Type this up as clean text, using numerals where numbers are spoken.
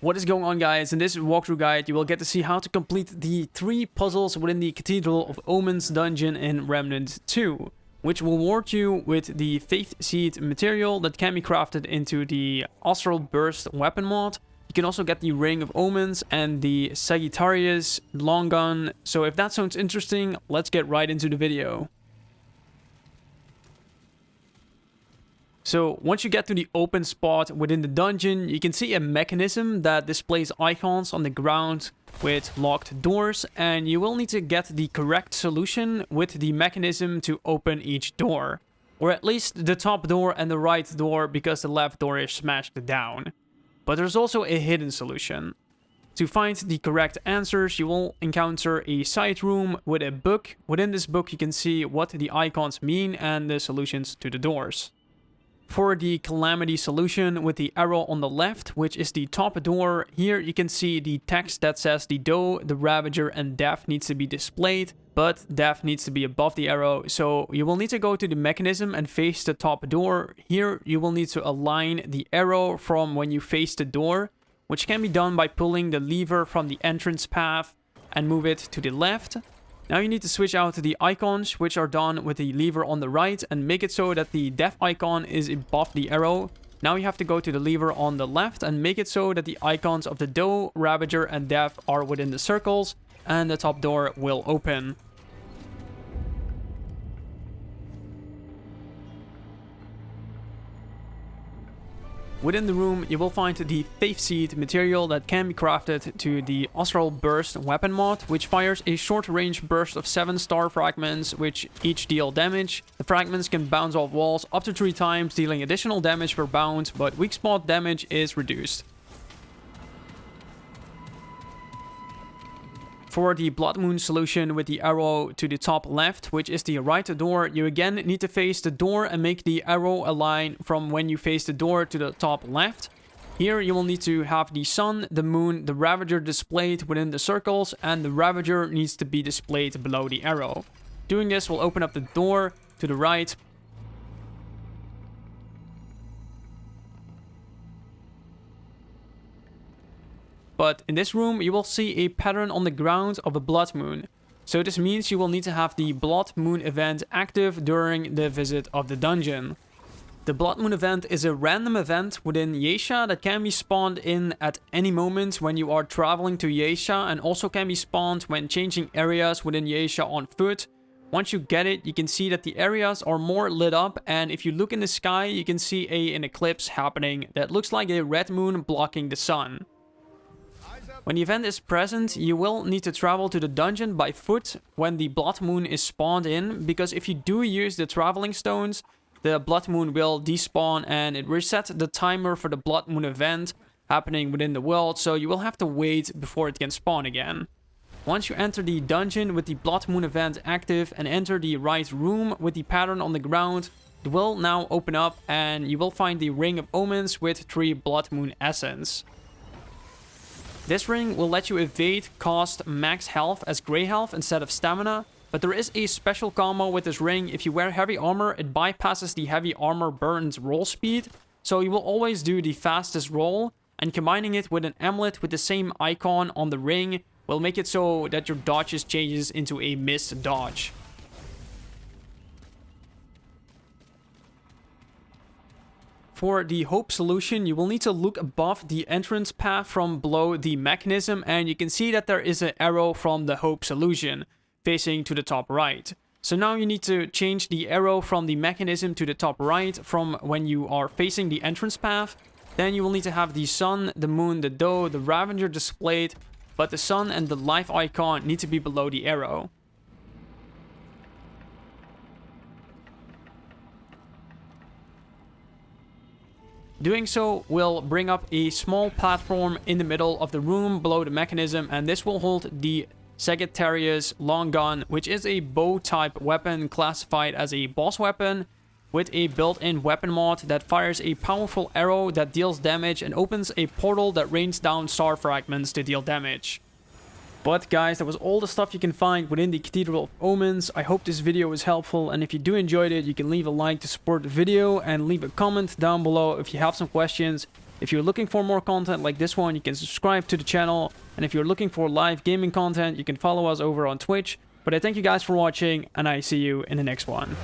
What is going on, guys? In this walkthrough guide, you will get to see how to complete the 3 puzzles within the Cathedral of Omens dungeon in Remnant 2, which will reward you with the Faith Seed material that can be crafted into the Astral Burst weapon mod. You can also get the Ring of Omens and the Sagittarius Long Gun. So if that sounds interesting, let's get right into the video. So once you get to the open spot within the dungeon, you can see a mechanism that displays icons on the ground with locked doors, and you will need to get the correct solution with the mechanism to open each door. Or at least the top door and the right door, because the left door is smashed down. But there's also a hidden solution. To find the correct answers, you will encounter a side room with a book. Within this book you can see what the icons mean and the solutions to the doors. For the Calamity Solution with the arrow on the left, which is the top door, here you can see the text that says the Doe, the Ravager and Death needs to be displayed, but Death needs to be above the arrow, so you will need to go to the mechanism and face the top door. Here you will need to align the arrow from when you face the door, which can be done by pulling the lever from the entrance path and move it to the left. Now you need to switch out the icons, which are done with the lever on the right, and make it so that the Death icon is above the arrow. Now you have to go to the lever on the left and make it so that the icons of the Doe, Ravager and Death are within the circles, and the top door will open. Within the room, you will find the Faith Seed material that can be crafted to the Astral Burst weapon mod, which fires a short-range burst of 7 star fragments, which each deal damage. The fragments can bounce off walls up to 3 times, dealing additional damage per bounce, but Weakspot damage is reduced. For the Blood Moon solution with the arrow to the top left, which is the right door, you again need to face the door and make the arrow align from when you face the door to the top left. Here you will need to have the sun, the moon, the Ravager displayed within the circles, and the Ravager needs to be displayed below the arrow. Doing this will open up the door to the right. But in this room, you will see a pattern on the ground of a blood moon. So this means you will need to have the blood moon event active during the visit of the dungeon. The blood moon event is a random event within Yesha that can be spawned in at any moment when you are traveling to Yesha, and also can be spawned when changing areas within Yesha on foot. Once you get it, you can see that the areas are more lit up, and if you look in the sky, you can see an eclipse happening that looks like a red moon blocking the sun. When the event is present, you will need to travel to the dungeon by foot when the blood moon is spawned in, because if you do use the traveling stones, the blood moon will despawn and it resets the timer for the blood moon event happening within the world, so you will have to wait before it can spawn again. Once you enter the dungeon with the blood moon event active and enter the right room with the pattern on the ground, it will now open up and you will find the Ring of Omens with 3 blood moon essence. This ring will let you evade cost max health as grey health instead of stamina, but there is a special combo with this ring. If you wear heavy armor, it bypasses the heavy armor burn's roll speed, so you will always do the fastest roll, and combining it with an amulet with the same icon on the ring will make it so that your dodges changes into a missed dodge. For the Hope solution, you will need to look above the entrance path from below the mechanism, and you can see that there is an arrow from the Hope solution facing to the top right. So now you need to change the arrow from the mechanism to the top right from when you are facing the entrance path. Then you will need to have the sun, the moon, the Doe, the Ravager displayed, but the sun and the life icon need to be below the arrow. Doing so will bring up a small platform in the middle of the room below the mechanism, and this will hold the Sagittarius Long Gun, which is a bow type weapon classified as a boss weapon with a built-in weapon mod that fires a powerful arrow that deals damage and opens a portal that rains down star fragments to deal damage. But guys, that was all the stuff you can find within the Cathedral of Omens. I hope this video was helpful, and if you do enjoyed it, you can leave a like to support the video and leave a comment down below if you have some questions. If you're looking for more content like this one, you can subscribe to the channel. And if you're looking for live gaming content, you can follow us over on Twitch. But I thank you guys for watching, and I see you in the next one.